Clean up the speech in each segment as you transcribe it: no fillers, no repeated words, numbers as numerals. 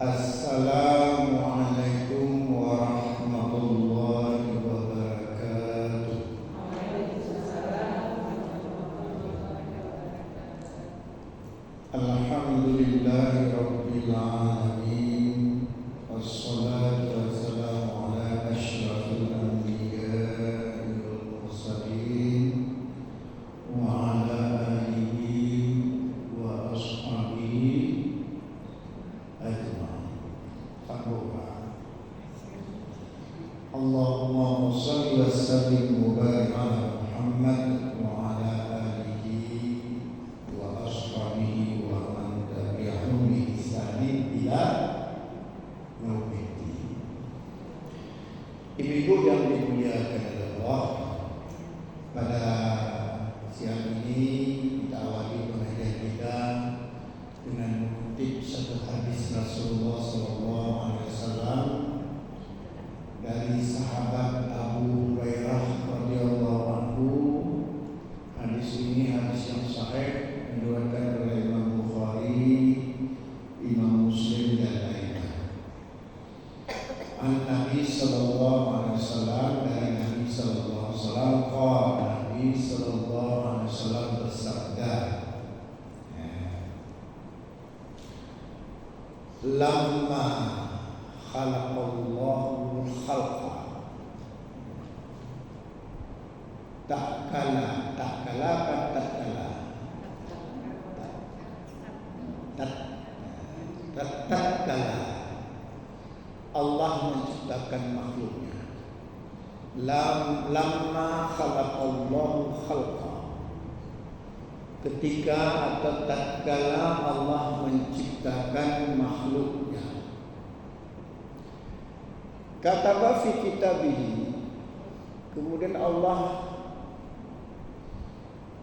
Assalamualaikum warahmatullahi wabarakatuh. Alhamdulillahi rabbil alamin. Wassalatu wassalamu ala asyrafil anbiya'i wal mursalin wa ala alihi wa ashabihi Allahumma shalli wa sallim wa barik ala Muhammad wa ala alihi wa ashabihi wa man tabi'ahum bi ihsanin ila yaumiddin. Ibu-ibu yang dimuliakan oleh Allah, pada siang ini kita awali pengajian kita dengan mengutip satu hadis Rasulullah SAW dari sahabat Abu Hurairah radhiyallahu anhu. Hadis ini hadis yang sahih, diriwayatkan oleh Imam Bukhari, Imam Muslim dan lainnya. An Nabi sallallahu alaihi wasallam, dari Nabi sallallahu alaihi wasallam, Nabi sallallahu alaihi wasallam bersabda, lamma khalaqallahu khalqa tatkala Allah menciptakan makhluknya. Lamma khalaqallahu khalqa, ketika atau tatkala Allah menciptakan makhluknya. Kataba fi kitabihi, kemudian Allah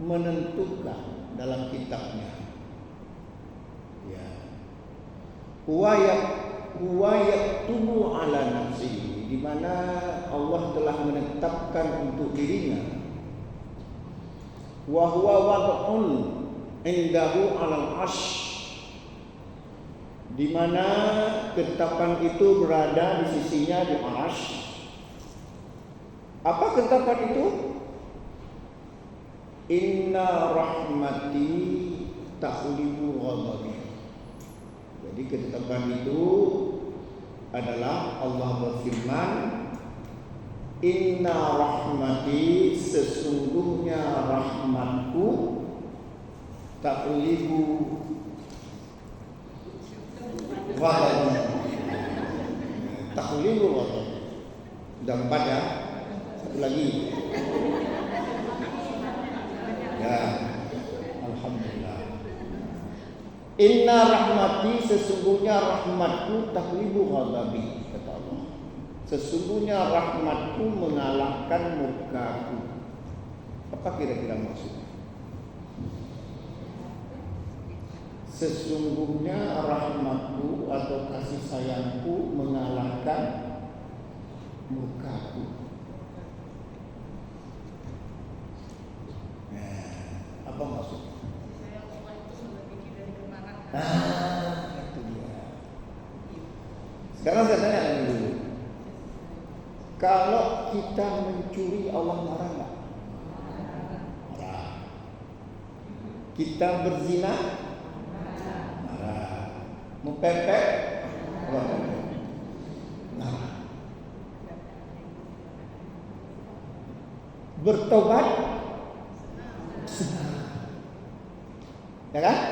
menentukan dalam kitabnya, ya, huwa yaktubu ala nafsihi, di mana Allah telah menetapkan untuk dirinya, wa huwa wad'un indahu 'alal 'arsy, di mana ketetapan itu berada di sisinya di arsy. Apa ketetapan itu? Inna rahmati taghlibu ghadabi. Jadi ketetapan itu adalah Allah berfirman, inna rahmati, sesungguhnya rahmatku, taghlibu ghadabi. Taghlibu ghadabi. Sudah 4 ya. Satu lagi. Ya, alhamdulillah. Inna rahmati, sesungguhnya rahmatku, taghlibu ghadabi, kata Allah. Sesungguhnya rahmatku mengalahkan murkaku. Apa kira-kira maksudnya? Sesungguhnya rahmatku atau kasih sayangku mengalahkan murkaku. Apa maksudnya? Itu dia. Sekarang saya tanya dulu. Kalau kita mencuri, Allah marah nggak? Marah. Kita berzina? Marah. Mempepet? Marah. Bertobat? Ya kan?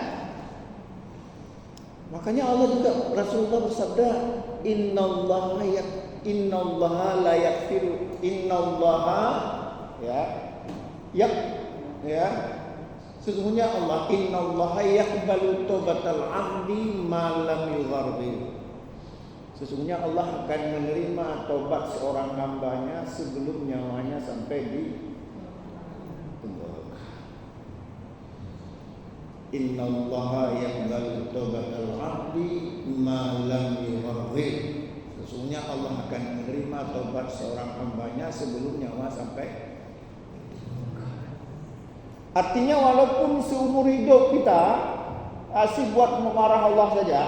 Makanya Allah juga, Rasulullah bersabda, innallaha la yaghfiru, innallaha sesungguhnya Allah, innallaha yaqbalu taubatal 'abdi ma lam yughargir. Sesungguhnya Allah akan menerima taubat seorang hambanya sebelum nyawanya sampai di tenggorokan. Innallaha yaqbalu taubatal 'abdi ma lam yughargir. Sesungguhnya Allah akan menerima taubat seorang hambanya sebelum nyawa sampai. Artinya walaupun seumur hidup kita asih buat memarah Allah saja,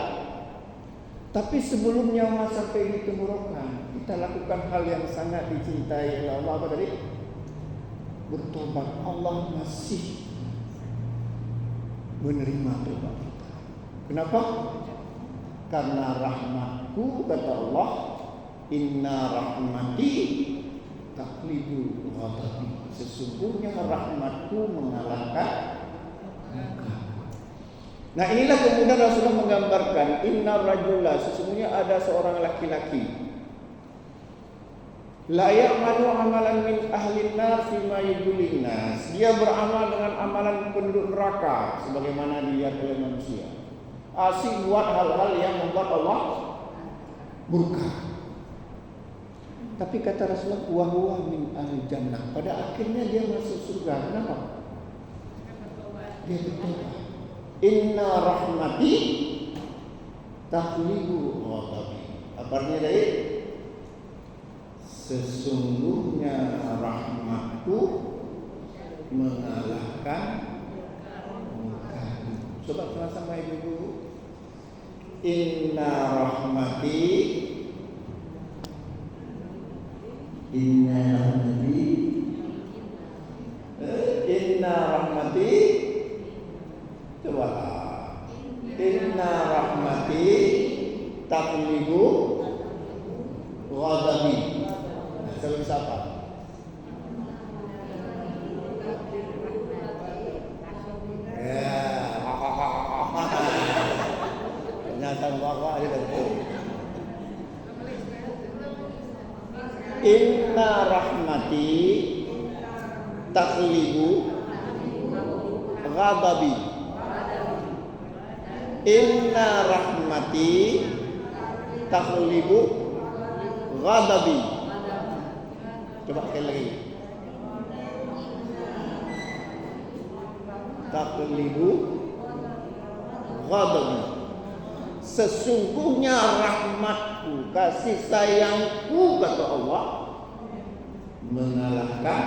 Tapi sebelum nyawa sampai di tenggorokan, kita lakukan hal yang sangat dicintai oleh Allah. Apa tadi? Bertobat. Allah masih menerima tobat kita. Kenapa? Karena rahmatku, kata Allah, inna rahmati taqlibu ghadabi. Sesungguhnya rahmatku mengalahkan murka. Nah, inilah kemudian Rasulullah menggambarkan inna rajula, sesungguhnya ada seorang laki-laki la ya'malu amalan min ahli nar fima yudulin nas. Dia beramal dengan amalan penduduk neraka sebagaimana dilihat oleh manusia. Asik buat hal-hal yang membuat Allah murka. Tapi kata Rasulullah wa huwa min ahli jannah. Pada akhirnya dia masuk surga. Kenapa? Dia bertobat. Inna rahmati takhlibu ghadabi. Apa artinya dari? Sesungguhnya rahmatku mengalahkan murkaku. Coba sama-sama ibu-ibu. Inna rahmati coba. Inna rahmati takhlibu ghadabi. Salam siapa? Ya, ternyata bapak aja betul. Inna rahmati takhlibu ghadabi. Inna rahmati takhlibu ghadabi. Coba sekali lagi. Takhlibu ghadabi. Sesungguhnya rahmatku, kasih sayangku, kata Allah, mengalahkan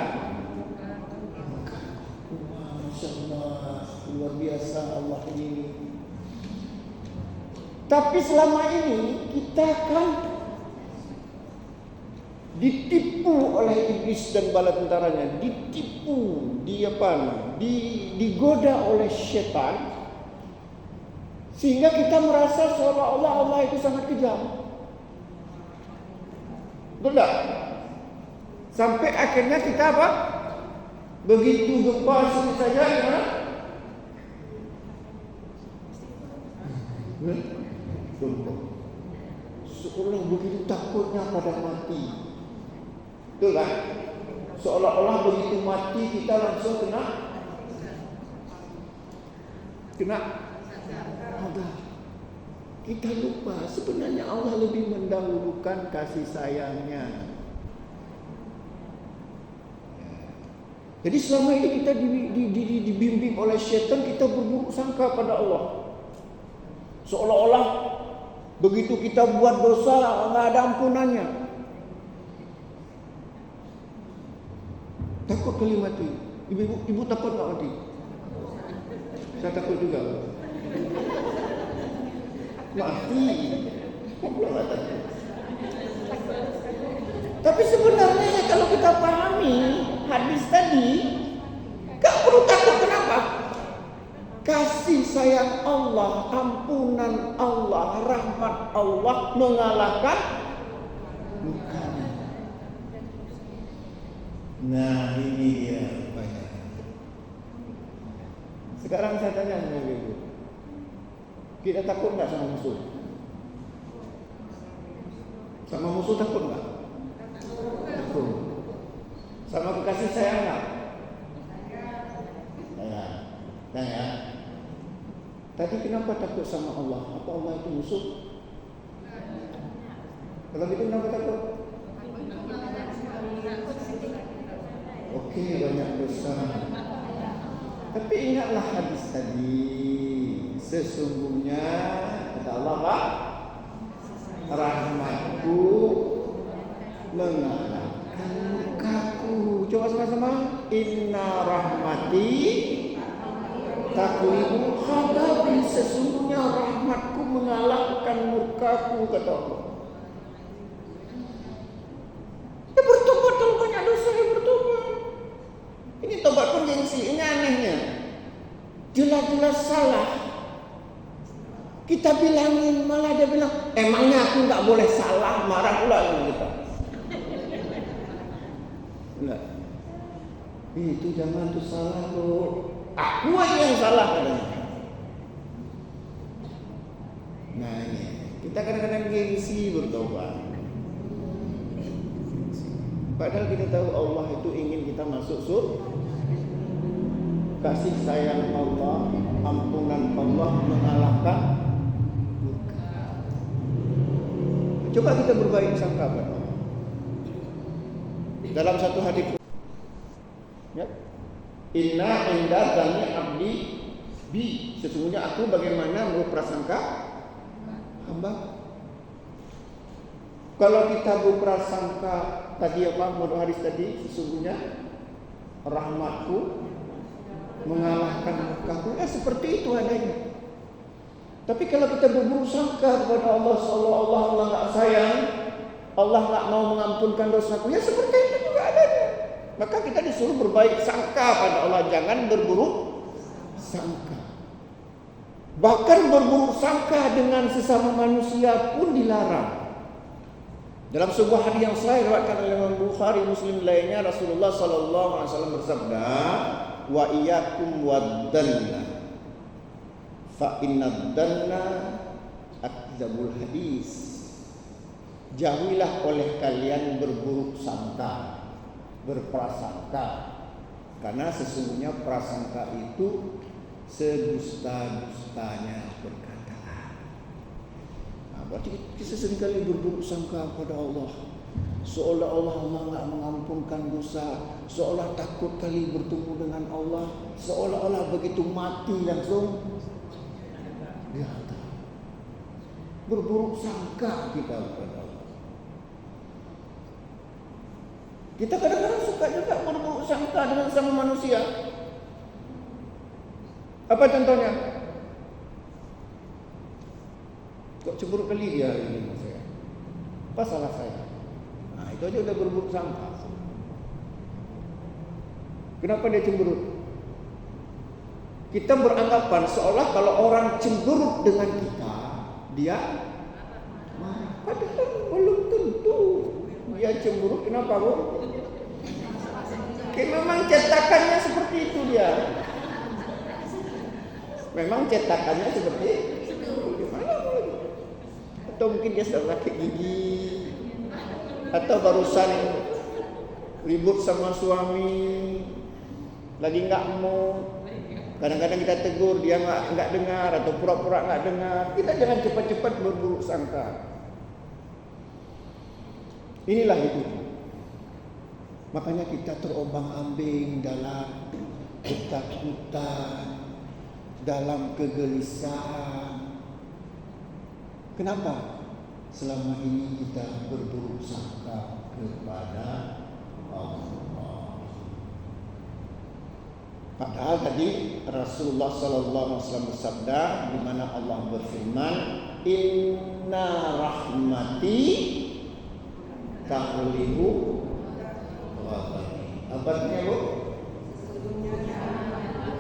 murkaku. Masya Allah, luar biasa Allah ini. Tapi selama ini kita kan ditipu oleh iblis dan bala tentaranya, ditipu, digoda oleh setan, sehingga kita merasa seolah-olah Allah itu sangat kejam. Betul tak? Sampai akhirnya kita apa? Begitu gempa seperti saja, ya? Gempa. Seolah begitu takutnya pada mati. Betul kan? Seolah-olah begitu mati kita langsung kena ada. Kita lupa sebenarnya Allah lebih mendahulukan kasih sayangnya. Jadi selama ini kita dibimbing oleh syaitan, kita berburuk sangka pada Allah. Seolah-olah begitu kita buat dosa nggak ada ampunannya. Takut kali mati. Ibu takut nggak mati? Saya takut juga. Mati. Tapi sebenarnya kalau kita pahami hadis tadi, gak perlu takut. Kenapa? Kasih sayang Allah, ampunan Allah, rahmat Allah mengalahkan murkanya. Nah, ini dia banyak. Sekarang saya tanya sama ibu, kita takut nggak sama musuh? Sama musuh takut nggak? Takut. Sama kekasih sayang nggak? Tanya. Tadi kenapa takut sama Allah? Apa Allah itu musuh? Kalau gitu kenapa takut? Oke, banyak dosa. Tapi ingatlah hadis tadi. Sesungguhnya kata Allah, Pak, rahmatku mengalahkan murkaku. Coba sama-sama. Inna rahmati takhlibu ghadabi. Sesungguhnya rahmatku mengalahkan murka. sangkaku, kata Allah. Ya bertobat kalau banyak dosa, ya bertobat. Ini tobat pun gengsi. Ini anehnya, jelas-jelas salah kita bilangin, malah dia bilang, emangnya aku nggak boleh salah, marah pula dengan kita. Enggak. Itu jangan tuh salah tuh. Aku aja yang salah katanya. Nah ini, kita kadang-kadang gengsi bertobat. Padahal kita tahu Allah itu ingin kita masuk surga. Kasih sayang Allah, ampunan Allah mengalahkan. Coba kita berbaik sangka pada Allah. Dalam satu hadis, ya, inna inda dzanni abdi bi, sesungguhnya aku bagaimana menurut prasangka hamba. Kalau kita berprasangka tadi apa menurut hadis tadi, sesungguhnya rahmatku mengalahkan murkaku, seperti itu adanya. Tapi kalau kita berburuk sangka kepada Allah, seolah-olah Allah nggak sayang, Allah nggak mau mengampunkan dosaku, ya seperti itu juga adanya. Maka kita disuruh berbaik sangka pada Allah, jangan berburuk sangka. Bahkan berburuk sangka dengan sesama manusia pun dilarang. Dalam sebuah hadis yang sahih diriwayatkan oleh Imam Bukhari, Muslim lainnya, Rasulullah sallallahu alaihi wasallam bersabda, "Wa iyyakum wad-dhanna. Fa inna dhanna akdzabul hadis." Jauhilah oleh kalian berburuk sangka, berprasangka, karena sesungguhnya prasangka itu sedusta-dustanya perkataan. Nah, berarti kita seringkali berburuk sangka pada Allah, seolah-olah Allah nggak mengampunkan dosa, seolah takut kali bertemu dengan Allah, seolah-olah begitu mati langsung dia berburuk sangka kita kepada Allah. Kita kadang-kadang suka juga berburuk sangka dengan sama manusia. Apa contohnya? Kok cemburu kali dia hari ini sama saya? Apa salah saya? Nah, itu aja udah berburuk sangka. Kenapa dia cemburu? Kita beranggapan seolah kalau orang cemberut dengan kita, dia marah. Padahal belum tentu dia cemberut. Kenapa, Bu? Memang cetakannya seperti itu dia. Memang cetakannya seperti itu. Gimana lagi? Atau mungkin dia sedang sakit gigi, atau barusan ribut sama suami, lagi nggak mau. Kadang-kadang kita tegur, dia nggak dengar atau pura-pura nggak dengar. Kita jangan cepat-cepat berburuk sangka. Inilah hidup. Makanya kita terombang-ambing dalam ketakutan, dalam kegelisahan. Kenapa? Selama ini kita berburuk sangka kepada Allah. Padahal tadi Rasulullah sallallahu alaihi wasallam bersabda, di mana Allah berfirman, "Inna rahmati taghlibu ghadabi." Apa artinya, Bu?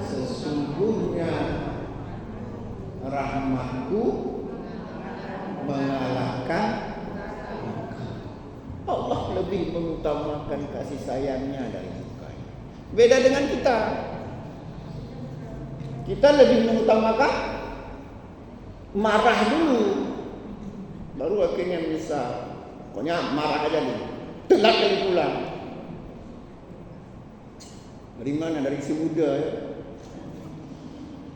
Sesungguhnya rahmatku mengalahkan Allah lebih mengutamakan kasih sayangnya dari murkanya. Beda dengan kita. Kita lebih mengutamakan marah dulu, baru akhirnya bisa. Pokoknya marah aja dulu, telat kali pulang. Dari mana? Dari si muda ya.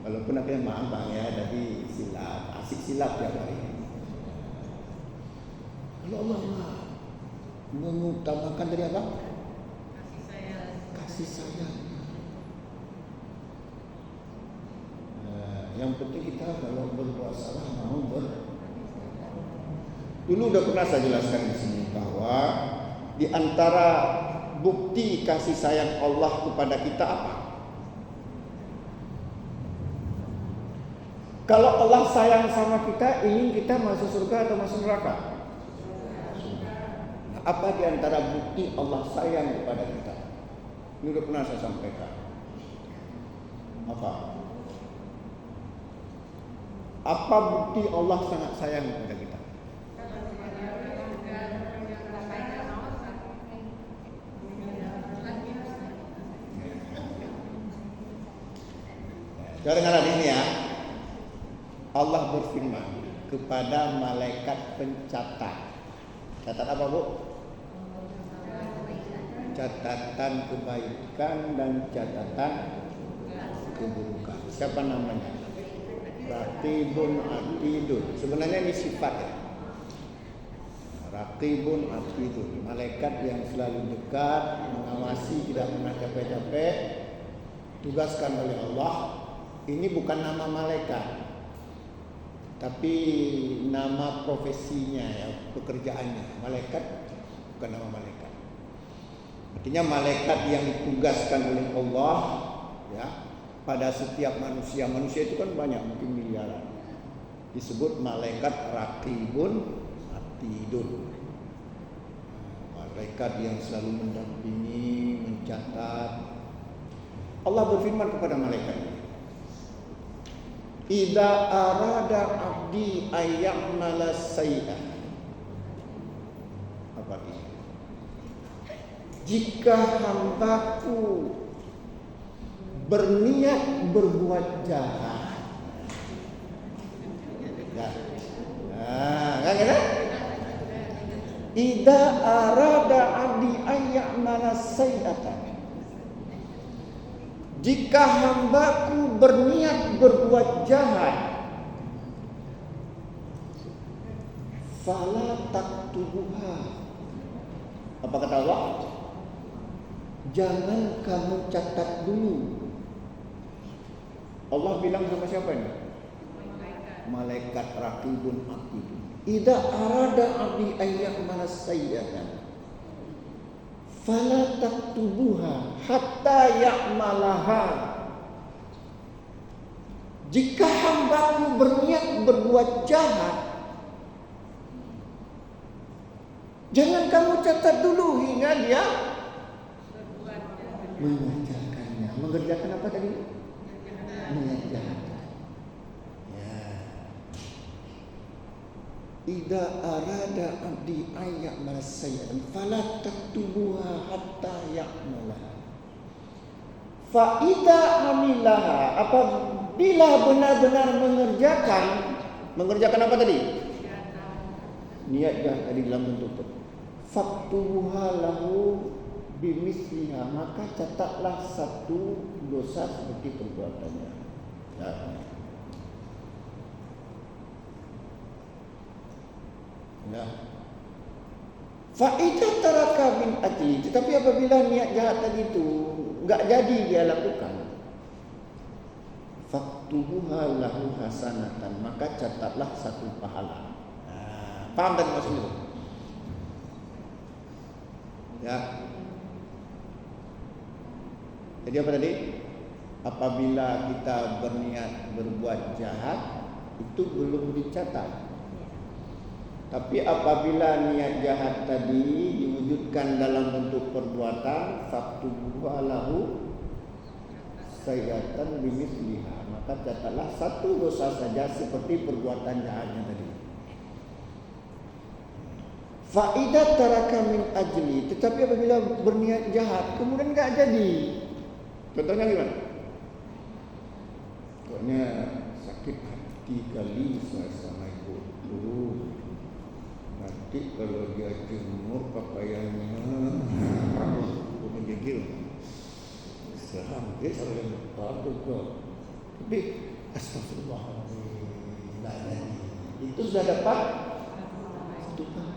Walaupun akhirnya maaf bang ya, tapi silap, asik silap ya hari ini. Kalau Allah mengutamakan dari apa? Kasih sayang. Kasih sayang. Yang penting kita kalau berbuat salah mau Dulu udah pernah saya jelaskan di sini bahwa di antara bukti kasih sayang Allah kepada kita apa? Kalau Allah sayang sama kita, ingin kita masuk surga atau masuk neraka? Apa di antara bukti Allah sayang kepada kita? Ini udah pernah saya sampaikan. Apa? Apa bukti Allah sangat sayang kepada kita? Dengar ini ya. Allah berfirman kepada malaikat pencatat. Catat apa, Bu? Catatan kebaikan dan catatan keburukan. Siapa namanya? Raqibun Atidun. Sebenarnya ini sifat ya. Raqibun Atidun, malaikat yang selalu dekat, mengawasi, tidak pernah capek-capek, tugaskan oleh Allah. Ini bukan nama malaikat, tapi nama profesinya ya, pekerjaannya. Malaikat bukan nama malaikat. Artinya malaikat yang ditugaskan oleh Allah ya pada setiap manusia. Manusia itu kan banyak, mungkin miliaran. Disebut malaikat Raqibun Atidun. Malaikat yang selalu mendampingi, mencatat. Allah berfirman kepada malaikat, "Idza arada 'abdi ayya'mala sayyi'ah." Apa ini? Jika hambaku berniat berbuat jahat. Ya. Kan kira? Idza arada 'abdi ayya'mala sayyi'atan. Jika hambaku berniat berbuat jahat, fala taktubuha. Apa kata Allah? Jangan kamu catat dulu. Allah bilang sama siapa ini? Malaikat Raqibun Atidun. Idza arada 'abdi ayya'mala sayyi'atan fala taktubuha hatta ya'malaha. Jika hambaku berniat berbuat jahat, jangan kamu catat dulu hingga dia mengerjakannya. Mengerjakan apa tadi? Mengerjakan. Ya. Idza arada 'abdi ayya'mala sayyi'atan fala taktubuha hatta ya'malaha. Fa idza amilaha, apabila benar-benar mengerjakan apa tadi? Niat jahat tadi dalam bentuk itu. Faktubuha lahu bimisliha, maka catatlah satu dosa seperti perbuatannya. Ya. Ya. Fa'idah taraka min ajli, tetapi apabila niat jahat tadi itu enggak jadi dia lakukan, faktubuha lahu hasanatan, maka catatlah satu pahala. Paham tadi maksudnya? Ya. Jadi apa tadi? Apabila kita berniat berbuat jahat, itu belum dicatat. Tapi apabila niat jahat tadi diwujudkan dalam bentuk perbuatan, faktubuha lahu sayyi'atan bimisliha, maka catatlah satu dosa saja seperti perbuatan jahatnya tadi. Fa'idah taraka min ajli, tetapi apabila berniat jahat kemudian enggak jadi. Contohnya gimana? Pokoknya sakit hati kali sama ibu dulu. Nanti kalau dia jemur pakaiannya, aku menggigil. Seram, dia selalu berpadu kok. Tapi astagfirullahaladzim, itu sudah dapat Tuhan.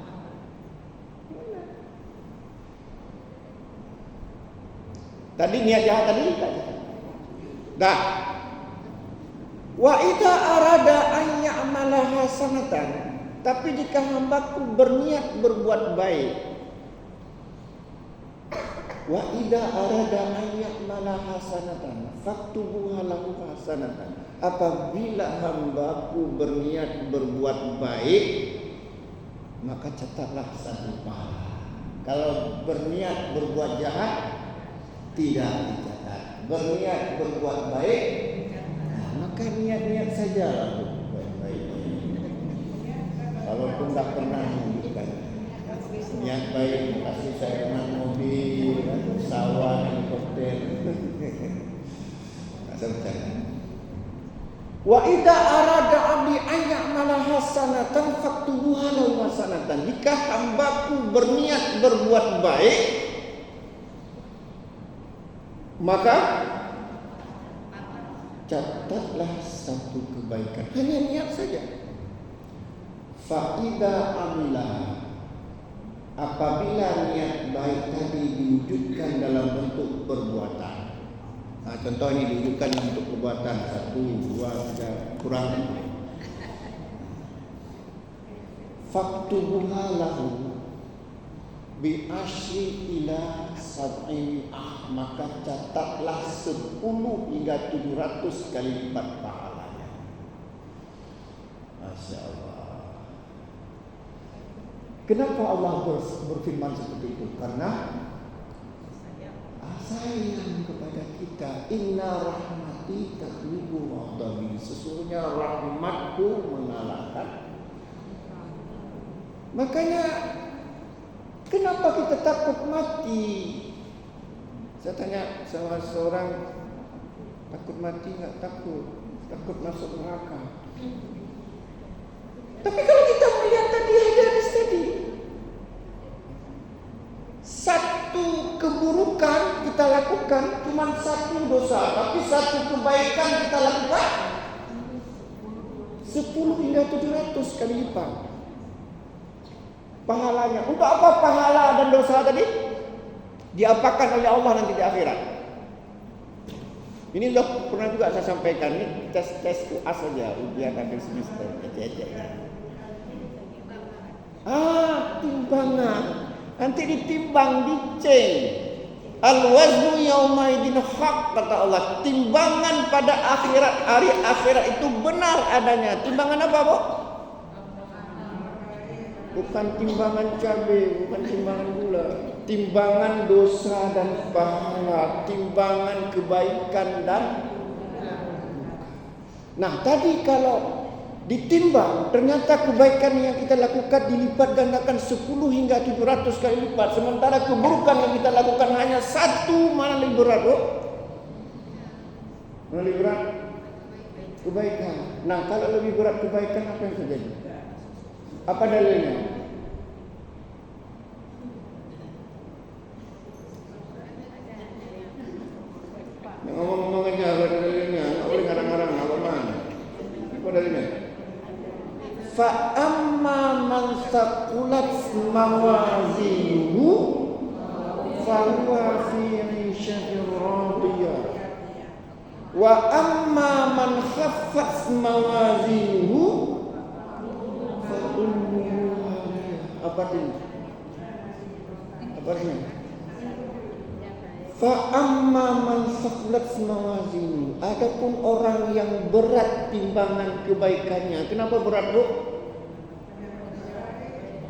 Tadi niat jahat tadi. Dah. Wa idza arada an ya'mala hasanatan, tapi jika hambaku berniat berbuat baik. Wa idza arada an ya'mala hasanatan faktubuha lahu hasanatan, apabila hambaku berniat berbuat baik, maka catatlah 1 pahala. Kalau berniat berbuat jahat, tidak dicatat. Berniat berbuat baik, maka niat-niat saja baik-baik. Kalaupun tak pernah menunjukkan niat baik, kasih saya naik mobil, pesawat, helikopter. Wa idza arada abdi an ya'mala hasanatan faktubuha lahu hasanatan. Jika hambaku berniat berbuat baik, maka catatlah 1 kebaikan. Hanya niat saja. Fa idza amila, apabila niat baik tadi diwujudkan dalam bentuk perbuatan. Nah, contoh ini diwujudkan untuk perbuatan 1, 2, 3, kurang. Faktubuha lahu bi asyri ila sab'in, maka catatlah 10 hingga 700 kali lipat pahalanya. Masya Allah. Kenapa Allah berfirman seperti itu? Karena sayang kepada kita. Inna rahmati taghlibu ghadabi. Sesungguhnya rahmatku mengalahkan. Makanya kenapa kita takut mati? Saya tanya sama seorang, takut mati enggak? Takut masuk neraka. Tapi kalau kita melihat tadi hadis tadi, 1 keburukan kita lakukan, cuma 1 dosa, tapi 1 kebaikan kita lakukan 10 hingga 700 kali lipat pahalanya. Untuk apa pahala dan dosa tadi? Diapakan oleh Allah nanti di akhirat. Ini loh, pernah juga saya sampaikan, ini tes UAS saja, ujian akhir semester, timbangan. Nanti ditimbang, dicek. Al-waznu yaumaidin haq, kata Allah. Timbangan pada akhirat, hari akhirat itu benar adanya. Timbangan apa, Bu? Bukan timbangan cabai, bukan timbangan gula. Timbangan dosa dan pahala, timbangan kebaikan dan. Nah, tadi kalau ditimbang, ternyata kebaikan yang kita lakukan dilipat gandakan 10 hingga 700 kali lipat. Sementara keburukan yang kita lakukan hanya 1, mana lebih berat, Bu? Mana lebih berat? Kebaikan. Nah, kalau lebih berat kebaikan, apa yang terjadi? Apa dalilnya? Ngomong-ngomong aja, apa dalilnya? Nggak boleh ngarang-ngarang, apa mana? Apa dalilnya? Fa amma man thaqulat mawazinuhu fa huwa fi 'ishatin radiyah wa amma man khaffat mawazinuhu fa ummuhu hawiyah. Apa ini? Apa ini? Fa amma man thaqulat mawazinuhu, adapun orang yang berat timbangan kebaikannya. Kenapa berat, Bu?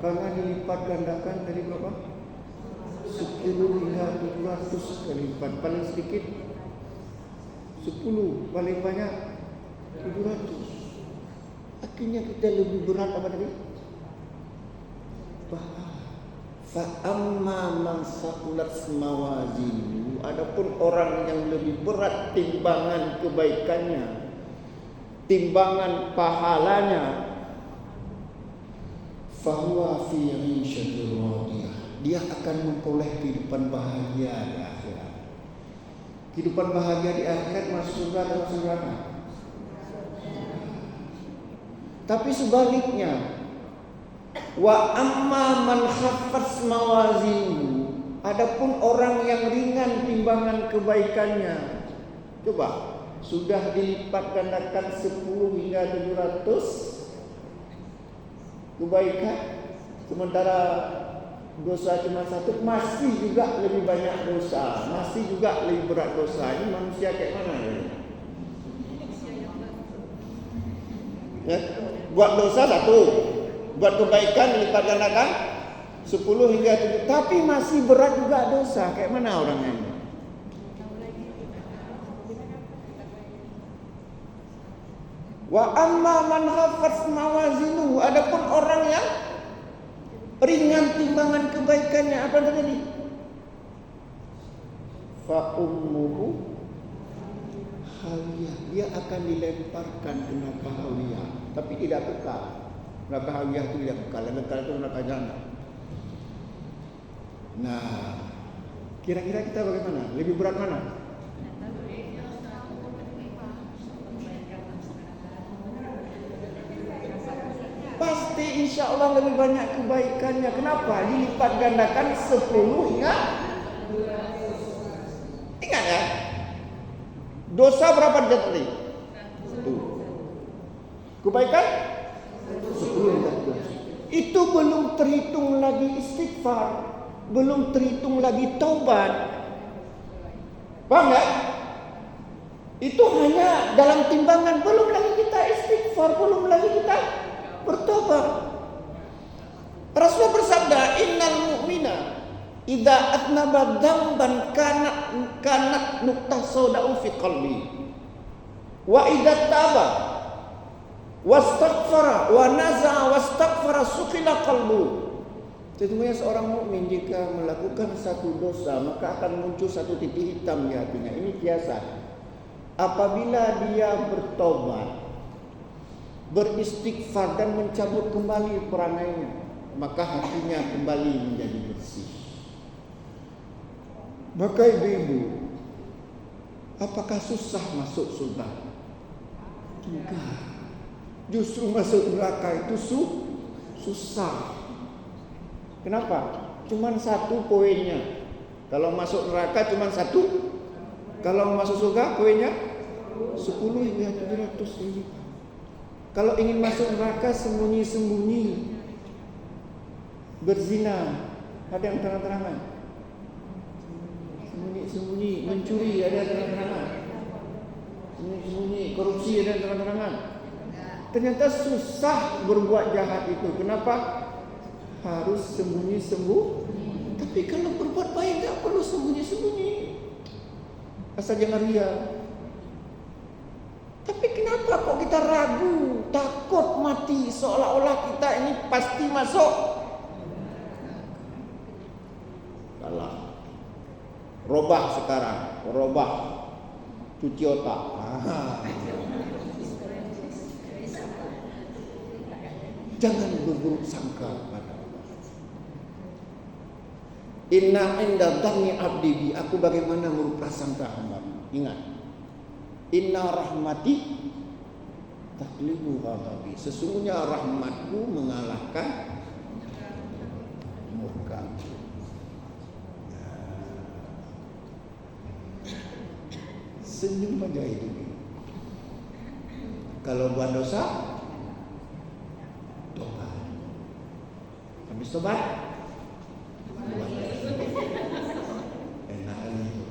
Karena dilipat gandakan dari berapa? 10 hingga 700 kali lipat. Paling sedikit 10, paling banyak 700. Akhirnya kita lebih berat apa tadi? Fa amma man saqulat mawazinuhu, adapun orang yang lebih berat timbangan kebaikannya, timbangan pahalanya, fahuwa fi 'ishatin radiyah, dia akan memperoleh kehidupan bahagia di akhirat. Kehidupan bahagia di akhirat masuk surga atau masuk neraka? Tapi sebaliknya, wa amma man khaffat mawazinuhu, adapun orang yang ringan timbangan kebaikannya, coba sudah dilipat gandakan 10 hingga 700 kebaikan, sementara dosa cuma 1, masih juga lebih banyak dosa, masih juga lebih berat dosa. Ini manusia kayak mana ini? Ya. Buat dosa 1, buat kebaikan dilipat gandakan 10 hingga 7. Tapi masih berat juga dosa. Kayak mana orangnya ini? Wa amma man khaffat mawazinuhu, adapun orang yang ringan timbangan kebaikannya, apa terjadi? Fa ummuhu hawiyah, dia akan dilemparkan ke neraka hawiyah, tapi tidak kekal. Neraka hawiyah itu tidak kekal, yang kekal itu neraka jahanam. Nah, kira-kira kita bagaimana? Lebih berat mana? Pasti insya Allah lebih banyak kebaikannya. Kenapa? Dilipat gandakan 10 hingga. Ingat ya, dosa berapa dijatuhi? 1. Kebaikan 10 hingga 13. Itu belum terhitung lagi istighfar, belum terhitung lagi taubat. Paham ya? Itu hanya dalam timbangan, belum lagi kita istighfar, belum lagi kita bertobat. Rasul bersabda, innal mu'mina idza atnaba dzamban kana nuqtah sauda'u fi qalbi wa idza taba wastaghfara wa naza'a wastaghfara suqila qalbu. Sesungguhnya seorang mukmin jika melakukan satu dosa maka akan muncul satu titik hitam di hatinya. Ini biasa. Apabila dia bertobat, beristighfar dan mencabut kembali perangainya, maka hatinya kembali menjadi bersih. Maka ibu-ibu, apakah susah masuk surga? Enggak. Justru masuk neraka itu susah. Kenapa? Cuman 1 poinnya. Kalau masuk neraka cuman 1. Kalau masuk surga poinnya 10 hingga 700 ribu. Kalau ingin masuk neraka sembunyi-sembunyi, berzina, ada yang terang-terangan. Sembunyi-sembunyi, mencuri, ada yang terang-terangan. Sembunyi-sembunyi, korupsi, ada yang terang-terangan. Ternyata susah berbuat jahat itu. Kenapa? Harus sembunyi-sembunyi. Tapi kalau berbuat baik tak perlu sembunyi-sembunyi. Asal jangan ria. Tapi kenapa kok kita ragu, takut mati, seolah-olah kita ini pasti masuk? Salah. Robah sekarang, robah, cuci otak. Jangan berburuk sangka pada Allah. Inna inda dhanni abdi bi, aku bagaimana menurut prasangka hamba. Ingat, inna rahmati taghlibu ghadabi, sesungguhnya rahmatku mengalahkan murka. Senyum aja hidup ini. Kalau buat dosa, tobat. Habis tobat, buat enakan itu.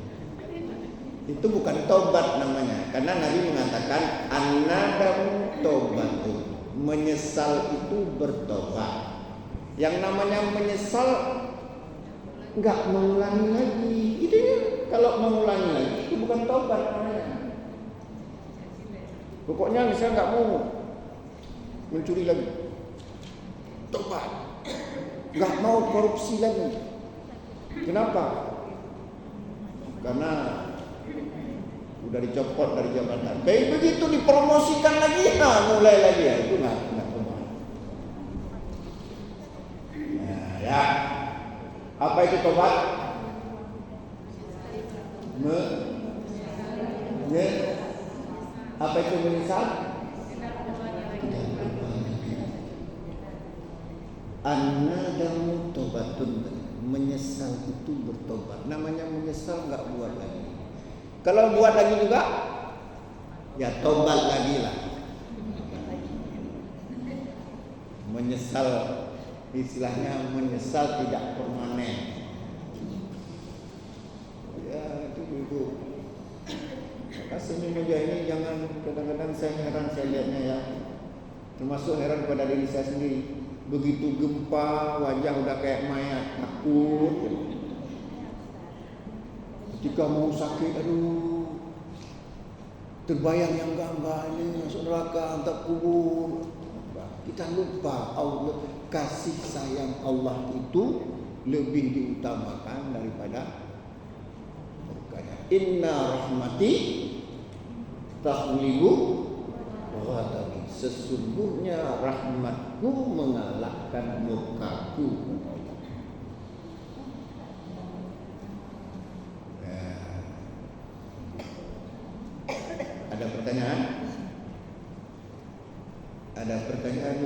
Itu bukan tobat namanya, karena Nabi mengatakan an-nadamu tobatun, menyesal itu bertobat. Yang namanya menyesal enggak mengulangi lagi. Itu ya, kalau mengulangi lagi itu bukan tobat namanya. Pokoknya saya enggak mau mencuri lagi, tobat. Enggak mau korupsi lagi. Kenapa? Karena udah dicopot dari jabatan. Baik begitu dipromosikan lagi, mulai lagi ya. Itu enggak tobat. Ya. Apa itu tobat? Apa itu menyesal? An-nadamu tobatun, menyesal itu bertobat. Namanya menyesal enggak buat lagi. Kalau buat lagi juga, ya tobat lagi lah. Menyesal, istilahnya menyesal tidak permanen. Ya itu dulu. Maka senyum aja ini, jangan kadang-kadang saya heran saya lihatnya ya. Termasuk heran pada diri saya sendiri. Begitu gempa, wajah udah kayak mayat, takut. Ketika mau sakit, aduh, terbayang yang gambar ini masuk neraka, hantar kubur. Kita lupa Allah, kasih sayang Allah itu lebih diutamakan daripada berkaya. Inna rahmati taghlibu ghadabi. Sesungguhnya rahmatku mengalahkan murkaku. Ada pertanyaan? Ada pertanyaan?